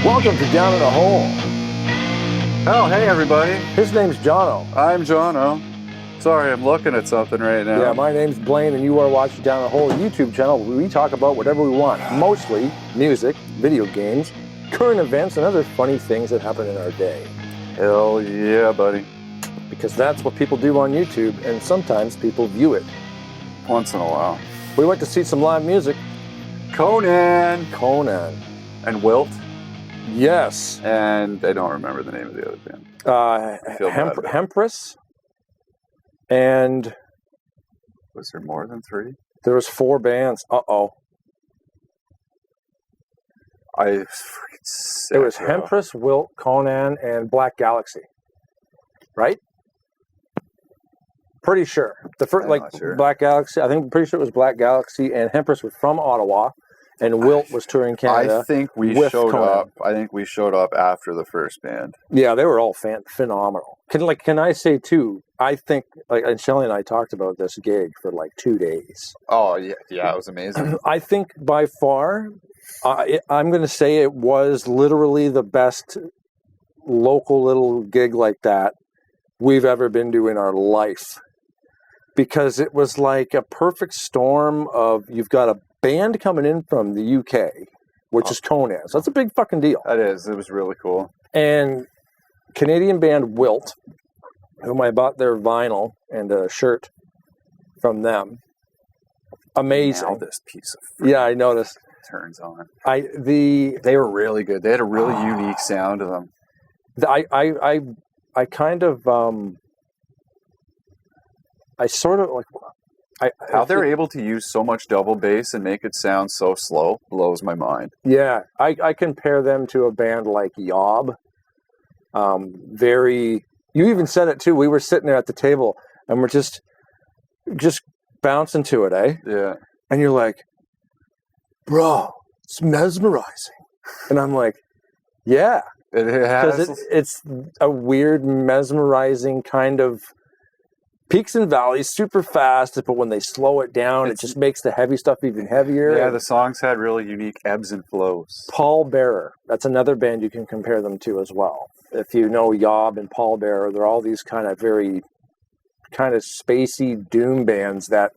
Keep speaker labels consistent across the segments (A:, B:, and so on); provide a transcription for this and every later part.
A: Welcome to Down in a Hole.
B: Oh, hey everybody.
A: His name's Jono.
B: I'm Jono. Sorry, I'm looking at something right now.
A: Yeah, my name's Blaine, and you are watching Down in a Hole YouTube channel where we talk about whatever we want. Mostly music, video games, current events, and other funny things that happen in our day.
B: Hell yeah, buddy.
A: Because that's what people do on YouTube, and sometimes people view it.
B: Once in a while.
A: We went to see some live music.
B: Conan. And WILT.
A: Yes.
B: And I don't remember the name of the other band.
A: HEMPRESS. And
B: was there more than 3?
A: There was 4 bands. Uh-oh.
B: I was freaking sick.
A: It was HEMPRESS, WILT, Conan, and Black Galaxy. Right? Pretty sure. The first, sure. Black Galaxy, I'm pretty sure it was Black Galaxy, and HEMPRESS was from Ottawa, and WILT was touring Canada.
B: I think we showed up after the first band.
A: Yeah, they were all phenomenal. Can I say too? I think, and Shelley and I talked about this gig for 2 days.
B: Oh yeah, it was amazing.
A: I think by far, I'm going to say it was literally the best local little gig like that we've ever been to in our life. Because it was like a perfect storm of, you've got a band coming in from the UK, which is Conan. So that's a big fucking deal.
B: That is. It was really cool.
A: And Canadian band WILT, whom I bought their vinyl and a shirt from them. Amazing.
B: Now this piece of
A: yeah, I noticed.
B: Turns on.
A: They
B: were really good. They had a really unique sound to them.
A: I kind of I sort of
B: how they're able to use so much double bass and make it sound so slow blows my mind.
A: Yeah, I compare them to a band like Yob. You even said it too. We were sitting there at the table and we're just bouncing to it, eh?
B: Yeah.
A: And you're like, bro, it's mesmerizing. And I'm like, yeah.
B: It has.
A: Because it's a weird, mesmerizing kind of peaks and valleys, super fast, but when they slow it down, it just makes the heavy stuff even heavier.
B: Yeah, the songs had really unique ebbs and flows.
A: Paul Bearer, that's another band you can compare them to as well. If you know Yob and Paul Bearer, they're all these kind of very kind of spacey doom bands that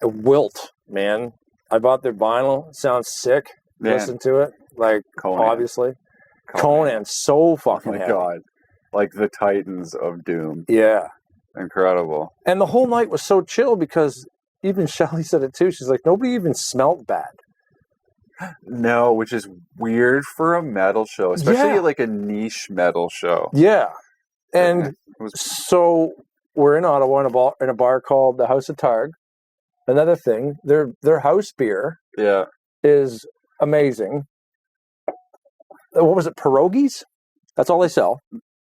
A: WILT, man. I bought their vinyl. It sounds sick.
B: Yeah.
A: Listen to it.
B: Conan.
A: Obviously. Conan, so fucking
B: heavy. God. Like the Titans of Doom.
A: Yeah.
B: Incredible.
A: And the whole night was so chill because even Shelley said it too. She's like, nobody even smelled bad.
B: No, which is weird for a metal show, especially like a niche metal show.
A: Yeah. And so we're in Ottawa in a bar called the House of Targ. Another thing, their house beer is amazing. What was it, pierogies? That's all they sell.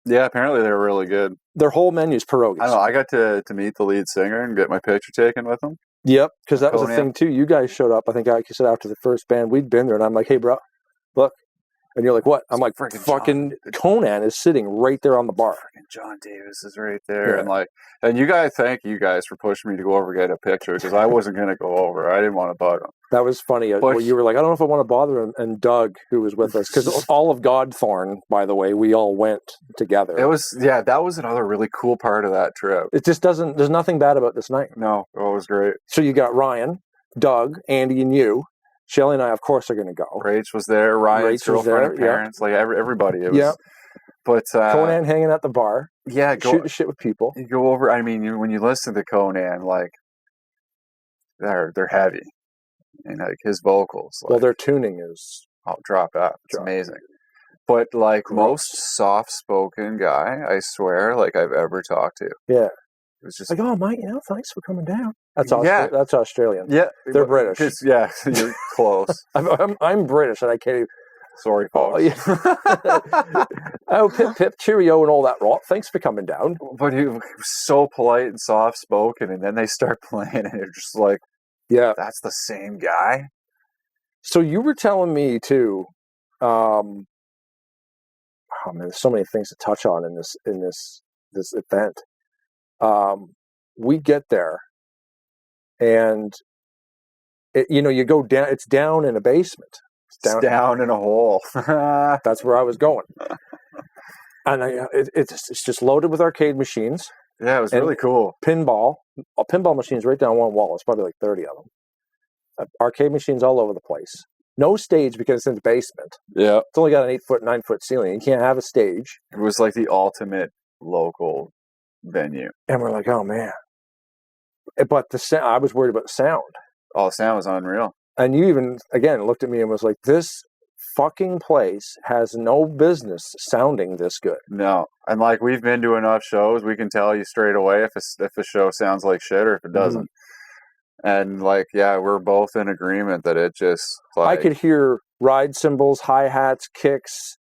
B: Yeah, apparently they're really good.
A: Their whole menu's pierogies.
B: I know. I got to meet the lead singer and get my picture taken with him.
A: Yep, because that was the thing too. You guys showed up. I think I said after the first band we'd been there, and I'm like, "Hey, bro, look." And you're like, what? I'm like, fucking Conan is sitting right there on the bar.
B: Fucking John Davis is right there. Yeah. And thank you guys for pushing me to go over and get a picture because I wasn't going to go over. I didn't want to bug him.
A: That was funny. Well, you were like, I don't know if I want to bother him. And Doug, who was with us, because all of Godthorn, by the way, we all went together.
B: That was another really cool part of that trip.
A: It just there's nothing bad about this night.
B: No, it was great.
A: So you got Ryan, Doug, Andy, and you. Shelley and I, of course, are going to go.
B: Rach was there. Ryan's girlfriend, parents, everybody. It was, but
A: Conan hanging at the bar.
B: Yeah,
A: shooting shit with people.
B: You go over. I mean, when you listen to Conan, they're heavy, and his vocals.
A: Their tuning is
B: drop out. It's amazing. But most soft-spoken guy, I swear, I've ever talked to.
A: Yeah.
B: It was just
A: oh, Mike, thanks for coming down. That's that's Australian.
B: Yeah,
A: they're British.
B: Yeah, you're close.
A: I'm British, and I can't even.
B: Sorry, folks.
A: Pip, cheerio, and all that rot. Thanks for coming down.
B: But he was so polite and soft spoken, and then they start playing, and you're just like, that's the same guy.
A: So you were telling me too. Man, there's so many things to touch on in this event. We get there, and you go down. It's down in a basement.
B: down in a hole.
A: That's where I was going. And it's just loaded with arcade machines.
B: Yeah, it was really cool.
A: Pinball machines right down one wall. It's probably like 30 of them. Arcade machines all over the place. No stage because it's in the basement.
B: Yeah.
A: It's only got an 9-foot ceiling. You can't have a stage.
B: It was like the ultimate local venue.
A: And we're like, oh man. But I was worried about the sound.
B: Oh, the sound was unreal.
A: And you even, again, looked at me and was like, this fucking place has no business sounding this good.
B: No. And like, we've been to enough shows, we can tell you straight away if a show sounds like shit or if it doesn't. And like, yeah, we're both in agreement that it just like,
A: I could hear ride cymbals, hi-hats, kicks,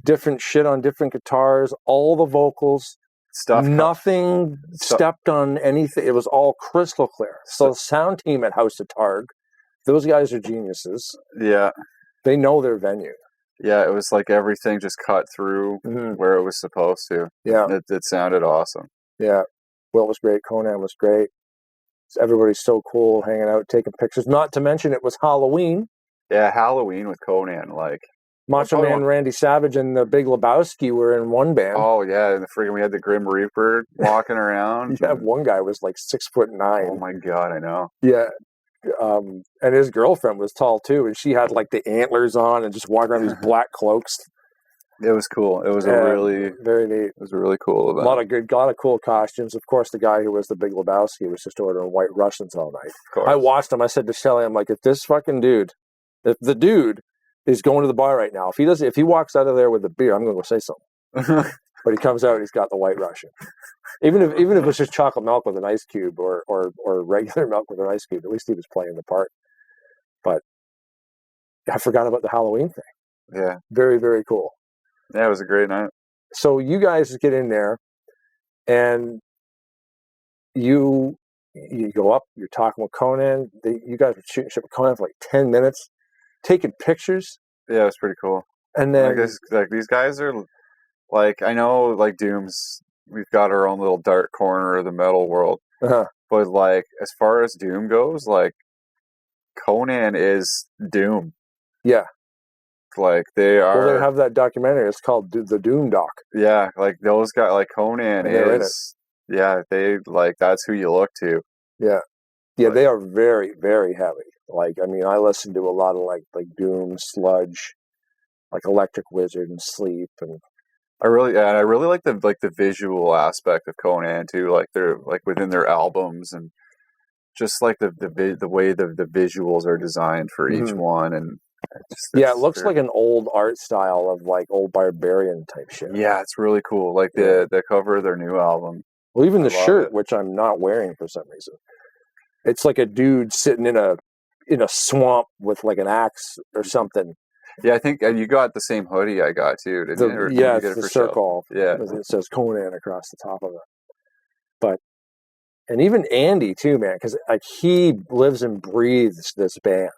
A: different shit on different guitars, all the vocals, nothing stepped on anything. It was all crystal clear. So the sound team at House of Targ, those guys are geniuses.
B: Yeah.
A: They know their venue.
B: Yeah, it was like everything just cut through where it was supposed to.
A: Yeah.
B: It sounded awesome.
A: Yeah. Wilt was great. Conan was great. Everybody's so cool, hanging out, taking pictures. Not to mention it was Halloween.
B: Yeah, Halloween with Conan. Like
A: Macho Man Randy Savage and the Big Lebowski were in one band.
B: Oh, yeah. And we had the Grim Reaper walking around.
A: Yeah, one guy was like 6'9".
B: Oh, my God, I know.
A: Yeah. And his girlfriend was tall, too. And she had like the antlers on and just walking around these black cloaks.
B: It was cool. It was
A: very neat. It
B: was a really cool event.
A: A lot of cool costumes. Of course, the guy who was the Big Lebowski was just ordering White Russians all night.
B: Of course.
A: I watched him. I said to Shelley, I'm like, if the dude is going to the bar right now, if he walks out of there with a beer, I'm going to go say something. But he comes out and he's got the White Russian. Even if it was just chocolate milk with an ice cube or regular milk with an ice cube, at least he was playing the part. But I forgot about the Halloween thing.
B: Yeah.
A: Very, very cool.
B: Yeah, it was a great night.
A: So you guys get in there and you go up, you're talking with Conan. You guys were shooting shit with Conan for like 10 minutes, taking pictures.
B: Yeah, it was pretty cool.
A: And then
B: these guys are like, I know like Doom's, we've got our own little dark corner of the metal world. But like, as far as Doom goes, like Conan is Doom.
A: Yeah.
B: Like they are.
A: Well, they have that documentary. It's called the Doom Doc.
B: Yeah, like those guys, like Conan is. Yeah, they like that's who you look to.
A: Yeah, yeah, they are very, very heavy. Like, I mean, I listen to a lot of like Doom, Sludge, like Electric Wizard and Sleep, and
B: I really like the visual aspect of Conan too. Like they're like within their albums and just like the way the visuals are designed for each one and.
A: It looks like an old art style of like old barbarian type shit.
B: Yeah, it's really cool. Like the cover of their new album.
A: Well, even the shirt, which I'm not wearing for some reason, it's like a dude sitting in a swamp with like an axe or something.
B: Yeah, I think you got the same hoodie I got too. Didn't you?
A: It's the circle.
B: Yeah,
A: it says Conan across the top of it. And even Andy too, man, because like he lives and breathes this band.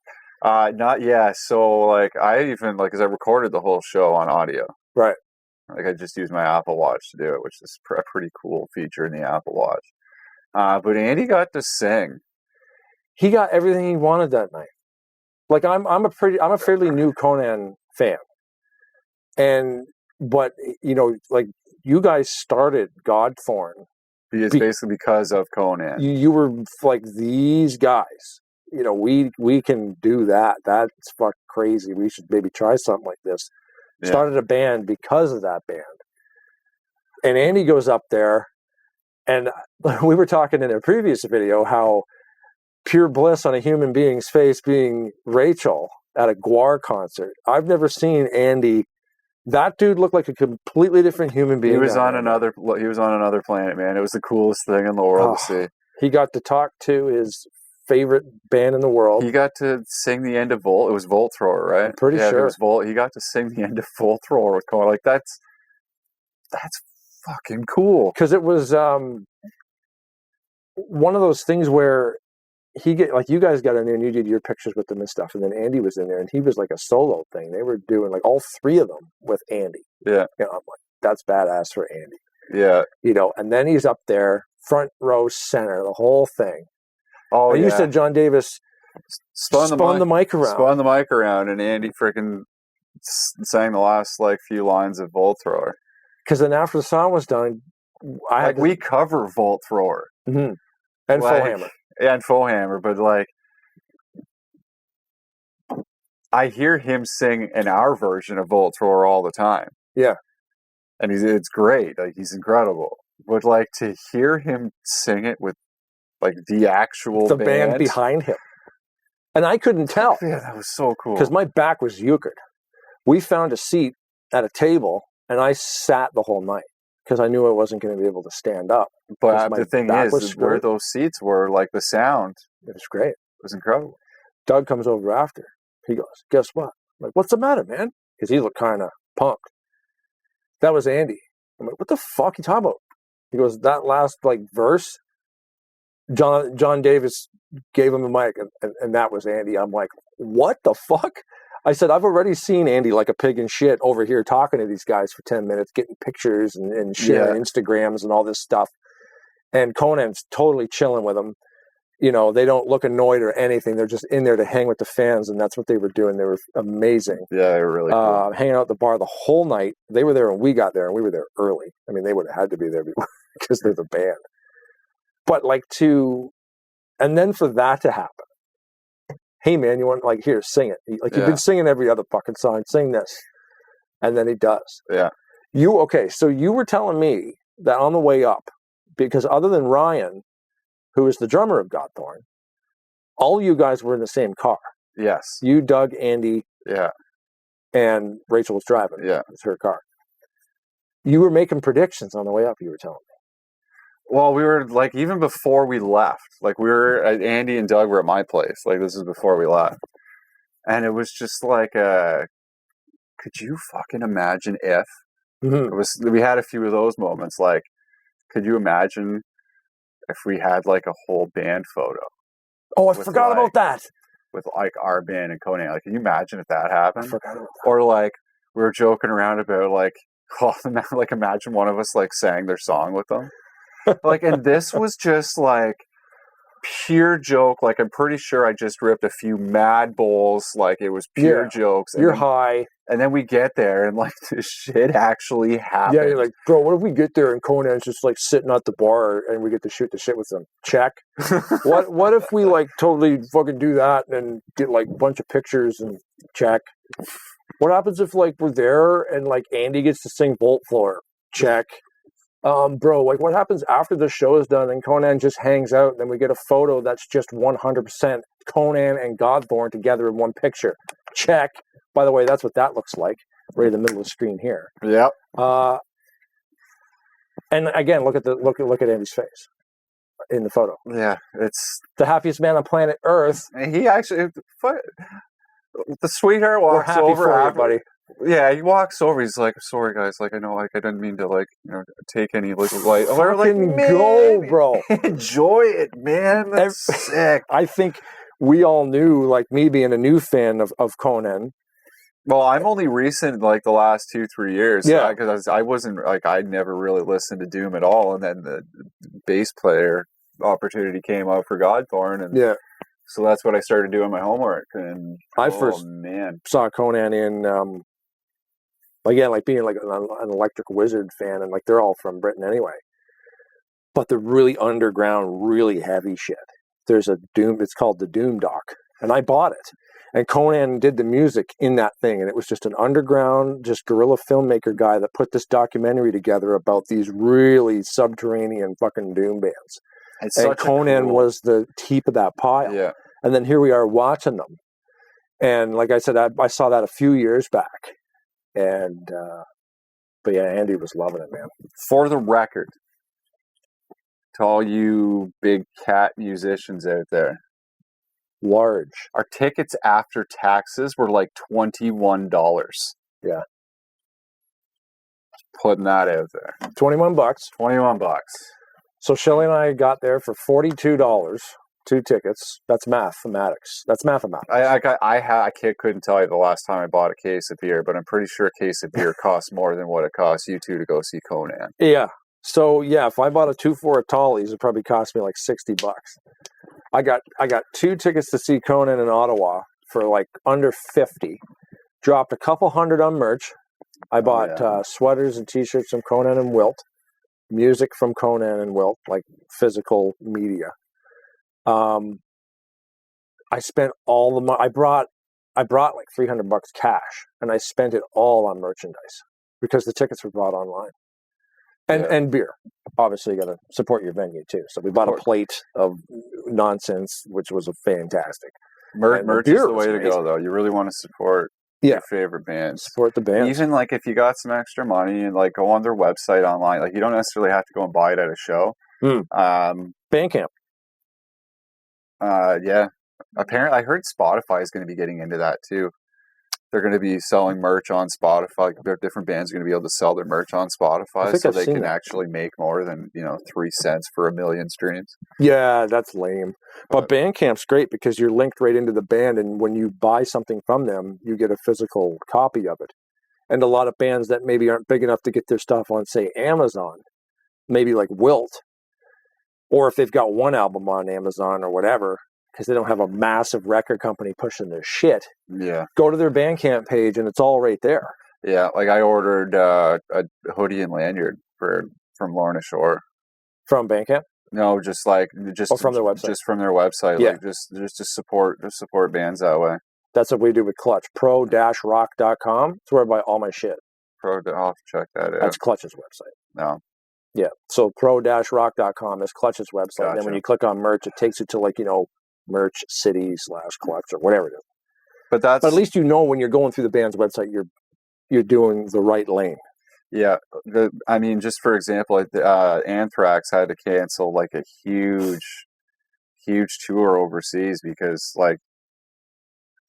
B: So like I even like because I recorded the whole show on audio.
A: Right.
B: Like I just used my Apple Watch to do it, which is a pretty cool feature in the Apple Watch. But Andy got to sing.
A: He got everything he wanted that night. Like I'm a fairly new Conan fan, but you know, like you guys started Godthorn.
B: It's basically because of Conan.
A: You were like these guys. You know, we can do that. That's fucking crazy. We should maybe try something like this. Yeah. Started a band because of that band. And Andy goes up there, and we were talking in a previous video how pure bliss on a human being's face being Rachel at a Gwar concert. I've never seen Andy. That dude looked like a completely different human being.
B: He was on another planet, man. It was the coolest thing in the world to see. He
A: got to talk to his favorite band in the world.
B: He got to sing the end of Volt. It was Volt Thrower, right?
A: I'm pretty sure.
B: It was Volt. He got to sing the end of Volt Thrower with Conan. Like that's fucking cool.
A: Because it was one of those things where you guys got in there and you did your pictures with them and stuff, and then Andy was in there and he was like a solo thing. They were doing like all three of them with Andy.
B: Yeah.
A: You know, I'm like, that's badass for Andy.
B: Yeah.
A: You know, and then he's up there, front row center, the whole thing.
B: Oh,
A: and you said John Davis
B: spun
A: the mic around,
B: and Andy freaking sang the last like few lines of Volt Thrower.
A: Because then after the song was done,
B: we cover Volt Thrower
A: and Full Hammer.
B: Yeah, and Full Hammer, but like I hear him sing in our version of Volt Thrower all the time.
A: Yeah.
B: And it's great. Like, he's incredible. But, like, to hear him sing it with, like, the actual
A: band behind him. And I couldn't tell.
B: Yeah, that was so cool.
A: Because my back was euchred. We found a seat at a table, and I sat the whole night. Because I knew I wasn't going to be able to stand up.
B: But the thing is, where those seats were, like, the sound.
A: It was great.
B: It was incredible.
A: Doug comes over after. He goes, guess what? I'm like, what's the matter, man? Because he looked kind of pumped. That was Andy. I'm like, what the fuck are you talking about? He goes, that last like verse, John Davis gave him the mic, and that was Andy. I'm like, what the fuck? I said, I've already seen Andy like a pig in shit over here talking to these guys for 10 minutes, getting pictures and sharing Instagrams and all this stuff. And Conan's totally chilling with him. You know, they don't look annoyed or anything. They're just in there to hang with the fans, and that's what they were doing. They were amazing.
B: Yeah, they were really cool.
A: Hanging out at the bar the whole night. They were there when we got there, and we were there early. I mean, they would have had to be there because they're the band. But like and then for that to happen, hey man, you want like here, sing it. Like you've been singing every other fucking song, sing this, and then he does.
B: Yeah.
A: So you were telling me that on the way up, because other than Ryan, who is the drummer of Godthorn, all you guys were in the same car.
B: Yes.
A: You, Doug, Andy.
B: Yeah.
A: And Rachel was driving.
B: Yeah.
A: It's her car. You were making predictions on the way up, you were telling me.
B: Well, we were, like, even before we left, like, Andy and Doug were at my place. Like, this is before we left. And it was just like, could you fucking imagine if? We had a few of those moments. Like, could you imagine if we had like a whole band photo?
A: Oh, I forgot about that.
B: With like our band and Conan. Like, can you imagine if that happened?
A: I forgot about that.
B: Or like we were joking around about like, like imagine one of us like sang their song with them. Like, and this was just like pure joke. Like, I'm pretty sure I just ripped a few mad bowls. Like, it was pure jokes.
A: You're high.
B: And then we get there and like this shit actually happened.
A: Yeah, you're like, bro, what if we get there and Conan's just like sitting at the bar and we get to shoot the shit with them? Check. What if we like totally fucking do that and get like a bunch of pictures and check? What happens if like we're there and like Andy gets to sing Volt Thrower? Check. Bro, like what happens after the show is done and Conan just hangs out and then we get a photo that's just 100% Conan and Godthorn together in one picture? Check. By the way, that's what that looks like, right in the middle of the screen here.
B: Yep.
A: And again, look at Andy's face in the photo.
B: Yeah, it's
A: the happiest man on planet Earth.
B: He actually, the sweetheart walks over,
A: everybody.
B: Yeah, he walks over. He's like, "Sorry, guys. Like, I know, like, I didn't mean to, like, you know, take any like light." We're like,
A: go, bro.
B: Enjoy it, man. That's sick.
A: I think we all knew, like me being a new fan of Conan.
B: Well, I'm only recent, like the last 2-3 years.
A: Yeah,
B: because I wasn't like I'd never really listened to Doom at all, and then the bass player opportunity came up for Godthorn, and so that's what I started doing my homework. And
A: I first saw Conan in again, like being like an Electric Wizard fan, and like they're all from Britain anyway. But the really underground, really heavy shit. There's a Doom. It's called the Doom Doc, and I bought it. And Conan did the music in that thing, and it was just an underground, just guerrilla filmmaker guy that put this documentary together about these really subterranean fucking doom bands. And Conan was the tip of that pile.
B: Yeah.
A: And then here we are watching them. And like I said, I saw that a few years back. And, but yeah, Andy was loving it, man.
B: For the record, to all you big cat musicians out there,
A: large.
B: Our tickets after taxes were like $21.
A: Yeah.
B: Putting that out there.
A: $21.
B: $21.
A: So Shelly and I got there for $42, 2 tickets. That's mathematics. I couldn't tell you the last time I bought a case of beer, but I'm pretty sure a case of beer costs more than what it costs you two to go see Conan. Yeah. So yeah, if I bought a 2 for a Tollies, it probably cost me like $60. I got 2 tickets to see Conan in Ottawa for like under 50. Dropped a couple hundred on merch. I bought sweaters and T-shirts from Conan and WILT, music from Conan and WILT, like physical media. I spent all the money. I brought like $300 cash, and I spent it all on merchandise because the tickets were bought online, and beer. Obviously, you got to support your venue too. So we bought a plate of nonsense, which was fantastic.
B: Merch is the way to go, though. You really want to support your favorite bands.
A: Support the bands.
B: Even like if you got some extra money and like go on their website online, like you don't necessarily have to go and buy it at a show.
A: Bandcamp.
B: Yeah. Apparently, I heard Spotify is going to be getting into that too. They're going to be selling merch on Spotify. Different bands are going to be able to sell their merch on Spotify, so they can actually make more than 3 cents for 1 million streams.
A: Yeah, that's lame. But Bandcamp's great because you're linked right into the band, and when you buy something from them, you get a physical copy of it. And a lot of bands that maybe aren't big enough to get their stuff on, say, Amazon, maybe like WILT, or if they've got one album on Amazon or whatever, because they don't have a massive record company pushing their shit.
B: Yeah.
A: Go to their Bandcamp page and it's all right there.
B: Yeah, like I ordered a hoodie and lanyard from Lorna Shore.
A: From Bandcamp?
B: No, just
A: from their website.
B: Just from their website.
A: Yeah.
B: Like just to support bands that way.
A: That's what we do with Clutch. Pro-rock.com. It's where I buy all my shit.
B: I'll have to check that out.
A: That's Clutch's website.
B: No.
A: Yeah. So pro-rock.com is Clutch's website. Gotcha. And then when you click on merch, it takes you to merch city /Clutch or whatever it is. But at least when you're going through the band's website, you're doing the right lane.
B: Yeah, just for example, Anthrax had to cancel like a huge tour overseas because like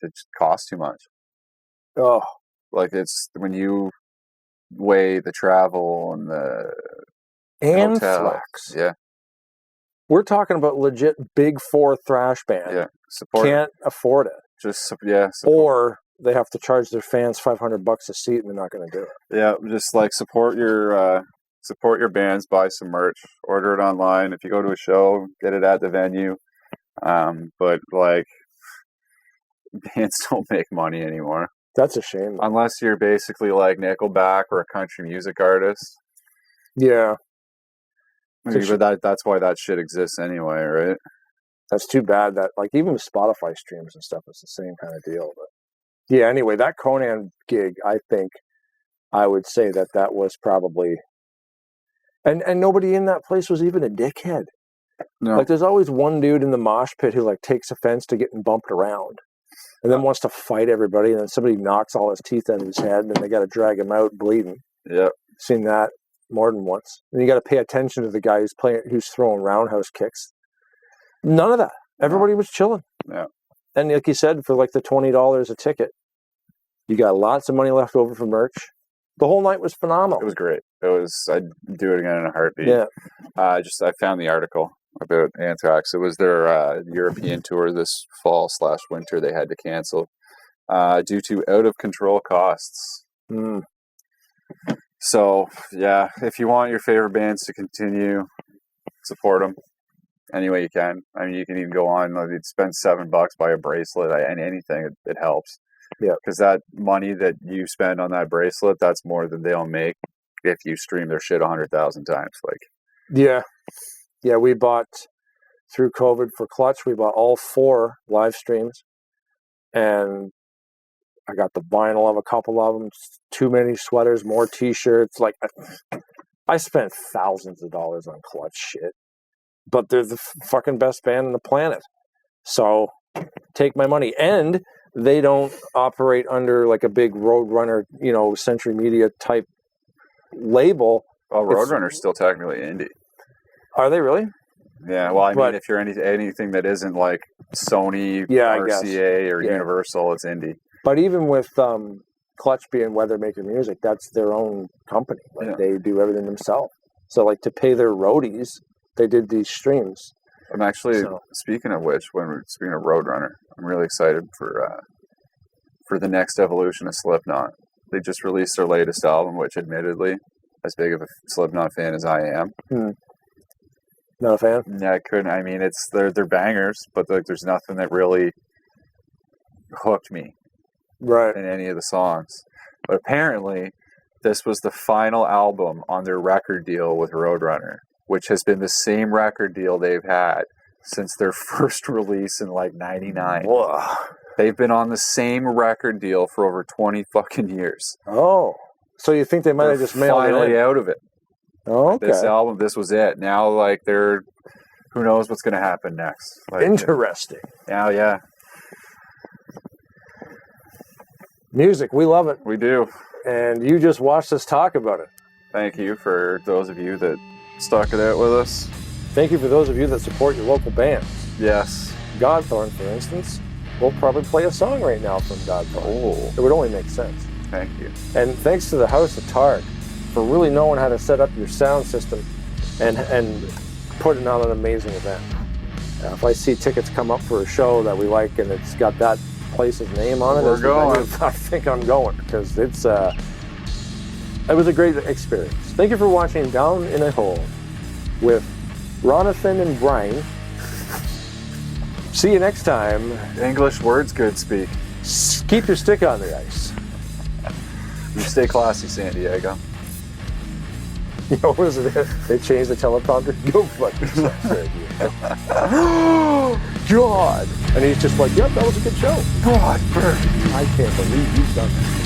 B: it just costs too much.
A: Oh,
B: like it's when you weigh the travel and the
A: Anthrax.
B: Hotel. Yeah.
A: We're talking about legit big 4 thrash band.
B: Yeah, support.
A: Can't afford it.
B: Support.
A: Or they have to charge their fans $500 a seat, and they're not going to do it.
B: Yeah, just like support your bands. Buy some merch. Order it online. If you go to a show, get it at the venue. But like, bands don't make money anymore.
A: That's a shame.
B: Unless you're basically like Nickelback or a country music artist.
A: Yeah.
B: But that's why that shit exists anyway, right?
A: That's too bad that like even with Spotify streams and stuff, it's the same kind of deal. But yeah, anyway, that Conan gig, I think I would say that was probably and nobody in that place was even a dickhead. No. Like there's always one dude in the mosh pit who like takes offense to getting bumped around and then wants to fight everybody, and then somebody knocks all his teeth out of his head and they got to drag him out bleeding.
B: Yeah.
A: Seen that more than once. And you got to pay attention to the guy who's throwing roundhouse kicks. None of that. Everybody was chilling.
B: Yeah.
A: And like you said, for like the $20 a ticket, you got lots of money left over for merch. The whole night was phenomenal.
B: It was great. I'd do it again in a heartbeat.
A: Yeah.
B: I found the article about Anthrax. It was their European tour this fall /winter they had to cancel due to out of control costs.
A: Mm.
B: So, yeah, if you want your favorite bands to continue, support them any way you can. I mean, you can even go on, you'd spend $7, buy a bracelet, and anything, it helps.
A: Yeah.
B: Because that money that you spend on that bracelet, that's more than they'll make if you stream their shit 100,000 times.
A: Yeah. Yeah, we bought, through COVID for Clutch, we bought all 4 live streams. And I got the vinyl of a couple of them, too many sweaters, more T-shirts. Like, I spent thousands of dollars on Clutch shit, but they're the fucking best band on the planet. So take my money. And they don't operate under like a big Roadrunner, Century Media type label.
B: Well, Roadrunner's still technically indie.
A: Are they really?
B: Yeah, well, I mean, if you're anything that isn't like Sony, RCA, or Universal, it's indie.
A: But even with Clutch being Weathermaker Music, that's their own company. They do everything themselves. So, like, to pay their roadies, they did these streams.
B: I'm actually, speaking of which, speaking of Roadrunner, I'm really excited for the next evolution of Slipknot. They just released their latest album, which admittedly, as big of a Slipknot fan as I am,
A: Not a fan?
B: Yeah, I couldn't. I mean, they're bangers, but like, there's nothing that really hooked me
A: Right.
B: in any of the songs. But apparently, this was the final album on their record deal with Roadrunner, which has been the same record deal they've had since their first release in like 99.
A: Whoa.
B: They've been on the same record deal for over 20 fucking years.
A: Oh. So you think they might have just mailed it
B: finally
A: in?
B: out of it.
A: Oh, okay.
B: This album, this was it. Now, like, who knows what's going to happen next. Like,
A: Interesting.
B: Now, yeah.
A: Music, we love it.
B: We do.
A: And you just watched us talk about it.
B: Thank you for those of you that stuck it out with us.
A: Thank you for those of you that support your local bands.
B: Yes.
A: Godthorn, for instance. We'll probably play a song right now from Godthorn.
B: Oh.
A: It would only make sense.
B: Thank you.
A: And thanks to the House of Targ for really knowing how to set up your sound system and putting on an amazing event. If I see tickets come up for a show that we like and it's got that place's name on it,
B: We're going.
A: I think I'm going because it was a great experience. Thank you for watching Down in a Hole with Ronathan and Brian. See you next time.
B: English words good speak.
A: Keep your stick on the ice.
B: You stay classy, San Diego.
A: You know, what is it? They changed the teleprompter. Go fuck yourself, God. And he's just like, yep, that was a good show.
B: God, Bert.
A: I can't believe you've done that.